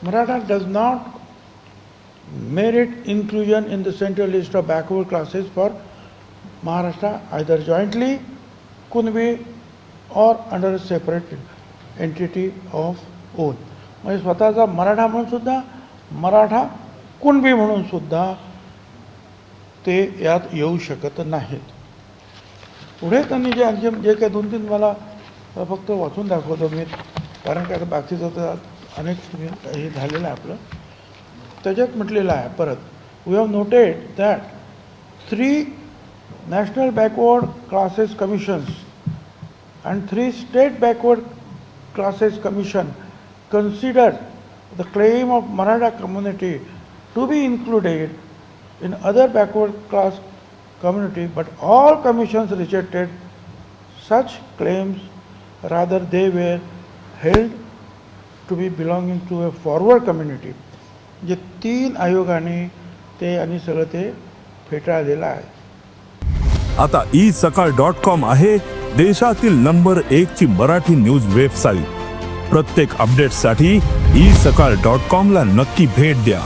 Maratha does not merit inclusion in the central list of backward classes for Maharashtra either jointly, Kunbi, or under a separate entity of own. म्हणजे स्वतःचा मराठा म्हणून सुद्धा, मराठा कुणबी म्हणून सुद्धा ते यात येऊ शकत नाहीत. पुढे त्यांनी जे आणखी जे काही 2-3 मला फक्त वाचून दाखवतो मी, कारण काय बाकीचं तर अनेक हे झालेलं आहे आपलं. त्याच्यात म्हटलेलं आहे परत, we have noted that 3 national backward classes commissions and 3 state backward classes commission considered the claim of Maratha community to be included in other backward class community, but all commissions rejected such claims. Rather, they were held to be belonging to a forward community. जे 3 आयोगाने ते आणि सगळं ते फेटाळलेलं आहे. आता isakal.com आहे देशातील नंबर 1 ची मराठी न्यूज वेबसाईट. प्रत्येक अपडेटसाठी isakal.com ला नक्की भेट द्या.